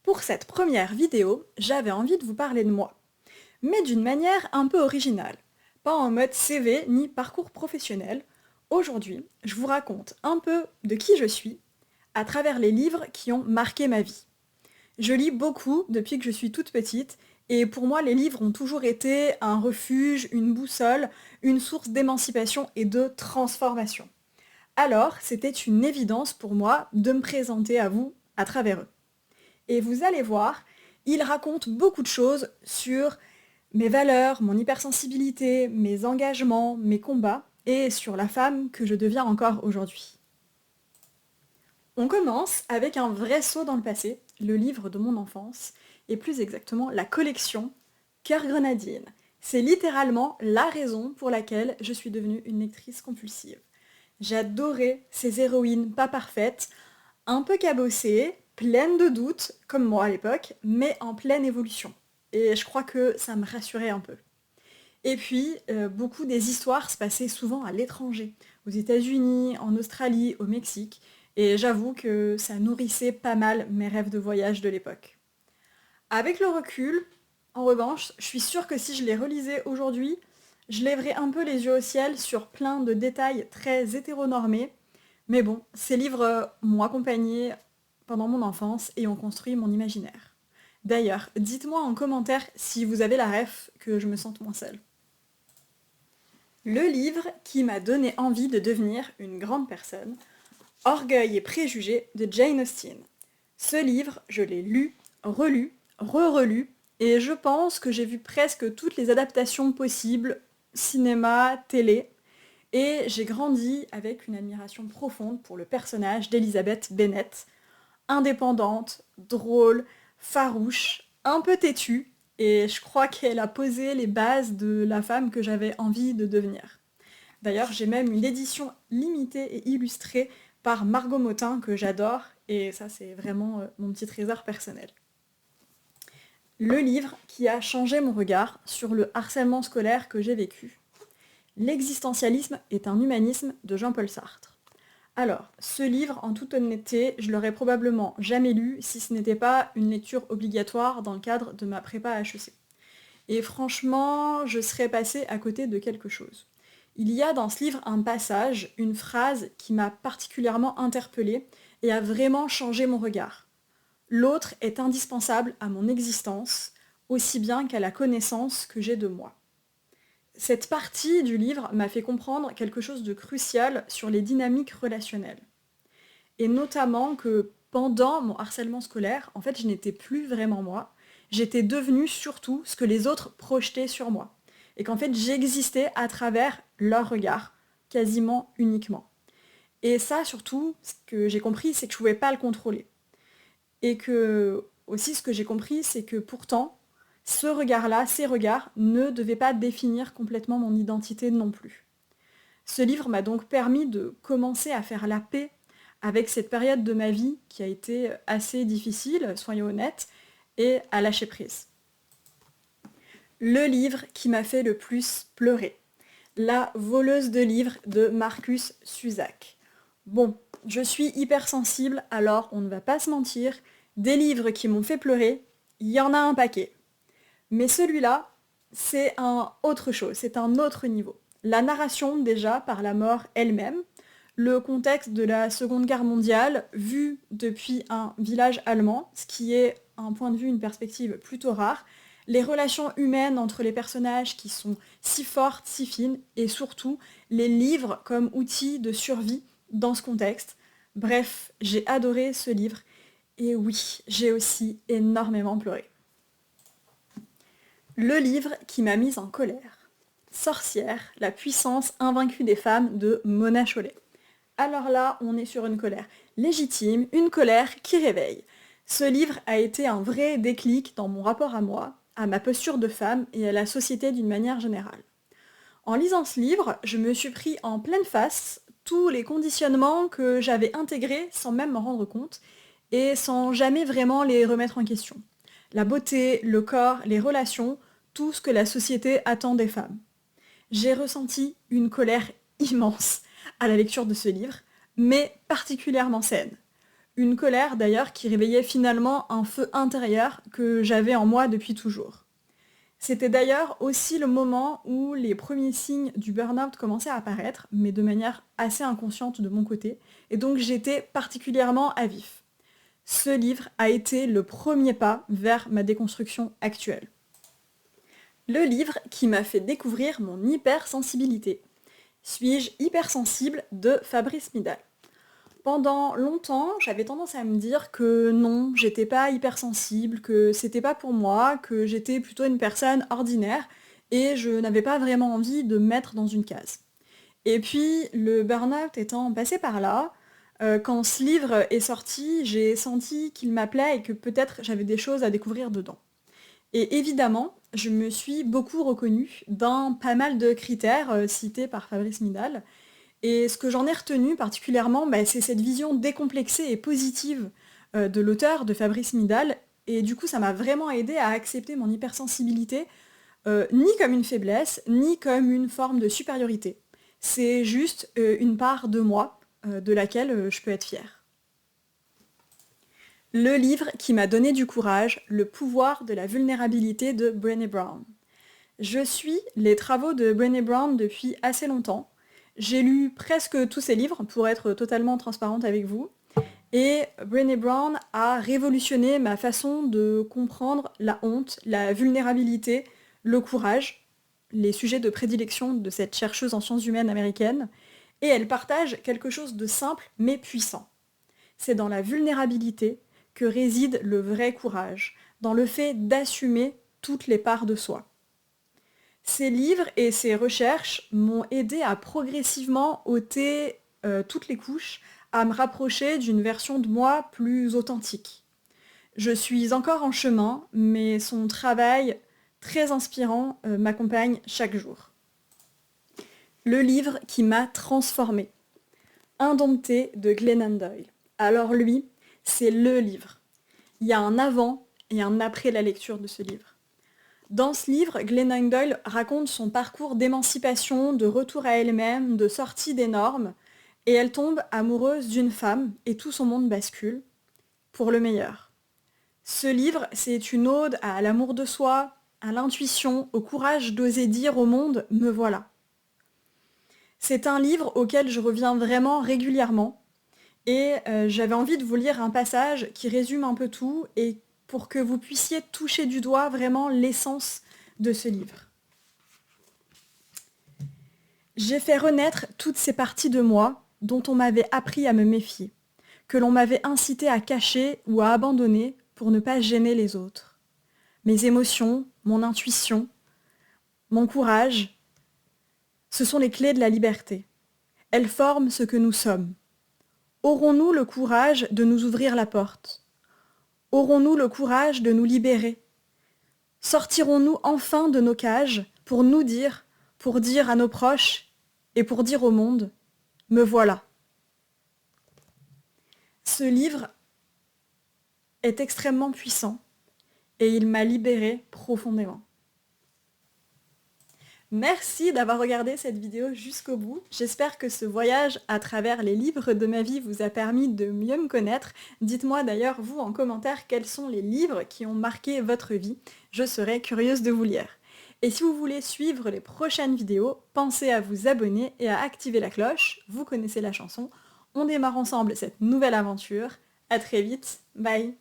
Pour cette première vidéo, j'avais envie de vous parler de moi, mais d'une manière un peu originale. Pas en mode CV ni parcours professionnel. Aujourd'hui, je vous raconte un peu de qui je suis à travers les livres qui ont marqué ma vie. Je lis beaucoup depuis que je suis toute petite, et pour moi les livres ont toujours été un refuge, une boussole, une source d'émancipation et de transformation. Alors, c'était une évidence pour moi de me présenter à vous à travers eux. Et vous allez voir, il raconte beaucoup de choses sur mes valeurs, mon hypersensibilité, mes engagements, mes combats, et sur la femme que je deviens encore aujourd'hui. On commence avec un vrai saut dans le passé, le livre de mon enfance, et plus exactement la collection Cœur Grenadine. C'est littéralement la raison pour laquelle je suis devenue une lectrice compulsive. J'adorais ces héroïnes pas parfaites, un peu cabossées, pleines de doutes, comme moi à l'époque, mais en pleine évolution. Et je crois que ça me rassurait un peu. Et puis, beaucoup des histoires se passaient souvent à l'étranger, aux États-Unis, en Australie, au Mexique, et j'avoue que ça nourrissait pas mal mes rêves de voyage de l'époque. Avec le recul, en revanche, je suis sûre que si je les relisais aujourd'hui, je lèverais un peu les yeux au ciel sur plein de détails très hétéronormés, mais bon, ces livres m'ont accompagnée pendant mon enfance et ont construit mon imaginaire. D'ailleurs, dites-moi en commentaire si vous avez la ref, que je me sente moins seule. Le livre qui m'a donné envie de devenir une grande personne, Orgueil et préjugés de Jane Austen. Ce livre, je l'ai lu, relu, re-relu, et je pense que j'ai vu presque toutes les adaptations possibles, cinéma, télé, et j'ai grandi avec une admiration profonde pour le personnage d'Elizabeth Bennet, indépendante, drôle, farouche, un peu têtue, et je crois qu'elle a posé les bases de la femme que j'avais envie de devenir. D'ailleurs, j'ai même une édition limitée et illustrée par Margot Motin que j'adore, et ça c'est vraiment mon petit trésor personnel. Le livre qui a changé mon regard sur le harcèlement scolaire que j'ai vécu. L'existentialisme est un humanisme de Jean-Paul Sartre. Alors, ce livre, en toute honnêteté, je l'aurais probablement jamais lu si ce n'était pas une lecture obligatoire dans le cadre de ma prépa HEC. Et franchement, je serais passée à côté de quelque chose. Il y a dans ce livre un passage, une phrase qui m'a particulièrement interpellée et a vraiment changé mon regard. L'autre est indispensable à mon existence, aussi bien qu'à la connaissance que j'ai de moi. Cette partie du livre m'a fait comprendre quelque chose de crucial sur les dynamiques relationnelles. Et notamment que pendant mon harcèlement scolaire, en fait, je n'étais plus vraiment moi. J'étais devenue surtout ce que les autres projetaient sur moi. Et qu'en fait, j'existais à travers leur regard, quasiment uniquement. Et ça, surtout, ce que j'ai compris, c'est que je ne pouvais pas le contrôler. Et que, aussi, ce que j'ai compris, c'est que pourtant, ce regard-là, ces regards, ne devaient pas définir complètement mon identité non plus. Ce livre m'a donc permis de commencer à faire la paix avec cette période de ma vie qui a été assez difficile, soyons honnêtes, et à lâcher prise. Le livre qui m'a fait le plus pleurer. La voleuse de livres de Marcus Zusak. Bon, je suis hypersensible, alors on ne va pas se mentir, des livres qui m'ont fait pleurer, il y en a un paquet. Mais celui-là, c'est un autre chose, c'est un autre niveau. La narration déjà par la mort elle-même, le contexte de la Seconde Guerre mondiale vu depuis un village allemand, ce qui est un point de vue, une perspective plutôt rare, les relations humaines entre les personnages qui sont si fortes, si fines, et surtout les livres comme outil de survie dans ce contexte. Bref, j'ai adoré ce livre, et oui, j'ai aussi énormément pleuré. Le livre qui m'a mise en colère. Sorcière, la puissance invaincue des femmes de Mona Chollet. Alors là, on est sur une colère légitime, une colère qui réveille. Ce livre a été un vrai déclic dans mon rapport à moi, à ma posture de femme et à la société d'une manière générale. En lisant ce livre, je me suis pris en pleine face tous les conditionnements que j'avais intégrés sans même m'en rendre compte et sans jamais vraiment les remettre en question. La beauté, le corps, les relations, tout ce que la société attend des femmes. J'ai ressenti une colère immense à la lecture de ce livre, mais particulièrement saine. Une colère d'ailleurs qui réveillait finalement un feu intérieur que j'avais en moi depuis toujours. C'était d'ailleurs aussi le moment où les premiers signes du burn-out commençaient à apparaître, mais de manière assez inconsciente de mon côté, et donc j'étais particulièrement à vif. Ce livre a été le premier pas vers ma déconstruction actuelle. Le livre qui m'a fait découvrir mon hypersensibilité. Suis-je hypersensible de Fabrice Midal. Pendant longtemps, j'avais tendance à me dire que non, j'étais pas hypersensible, que c'était pas pour moi, que j'étais plutôt une personne ordinaire et je n'avais pas vraiment envie de me mettre dans une case. Et puis, le burn-out étant passé par là, quand ce livre est sorti, j'ai senti qu'il m'appelait et que peut-être j'avais des choses à découvrir dedans. Et évidemment, je me suis beaucoup reconnue dans pas mal de critères cités par Fabrice Midal. Et ce que j'en ai retenu particulièrement, c'est cette vision décomplexée et positive de l'auteur, de Fabrice Midal. Et du coup, ça m'a vraiment aidé à accepter mon hypersensibilité, ni comme une faiblesse, ni comme une forme de supériorité. C'est juste une part de moi de laquelle je peux être fière. Le livre qui m'a donné du courage, Le pouvoir de la vulnérabilité de Brené Brown. Je suis les travaux de Brené Brown depuis assez longtemps. J'ai lu presque tous ses livres, pour être totalement transparente avec vous. Et Brené Brown a révolutionné ma façon de comprendre la honte, la vulnérabilité, le courage, les sujets de prédilection de cette chercheuse en sciences humaines américaine. Et elle partage quelque chose de simple mais puissant. C'est dans la vulnérabilité que réside le vrai courage, dans le fait d'assumer toutes les parts de soi. Ces livres et ces recherches m'ont aidé à progressivement ôter toutes les couches, à me rapprocher d'une version de moi plus authentique. Je suis encore en chemin, mais son travail très inspirant m'accompagne chaque jour. Le livre qui m'a transformée. Indompté de Glennon Doyle. Alors lui, c'est le livre. Il y a un avant et un après la lecture de ce livre. Dans ce livre, Glennon Doyle raconte son parcours d'émancipation, de retour à elle-même, de sortie des normes, et elle tombe amoureuse d'une femme, et tout son monde bascule, pour le meilleur. Ce livre, c'est une ode à l'amour de soi, à l'intuition, au courage d'oser dire au monde « me voilà ». C'est un livre auquel je reviens vraiment régulièrement, et j'avais envie de vous lire un passage qui résume un peu tout, et pour que vous puissiez toucher du doigt vraiment l'essence de ce livre. J'ai fait renaître toutes ces parties de moi dont on m'avait appris à me méfier, que l'on m'avait incité à cacher ou à abandonner pour ne pas gêner les autres. Mes émotions, mon intuition, mon courage, ce sont les clés de la liberté. Elles forment ce que nous sommes. Aurons-nous le courage de nous ouvrir la porte ? Aurons-nous le courage de nous libérer ? Sortirons-nous enfin de nos cages pour nous dire, pour dire à nos proches et pour dire au monde « me voilà ». Ce livre est extrêmement puissant et il m'a libérée profondément. Merci d'avoir regardé cette vidéo jusqu'au bout. J'espère que ce voyage à travers les livres de ma vie vous a permis de mieux me connaître. Dites-moi d'ailleurs, vous, en commentaire, quels sont les livres qui ont marqué votre vie. Je serais curieuse de vous lire. Et si vous voulez suivre les prochaines vidéos, pensez à vous abonner et à activer la cloche. Vous connaissez la chanson. On démarre ensemble cette nouvelle aventure. À très vite. Bye.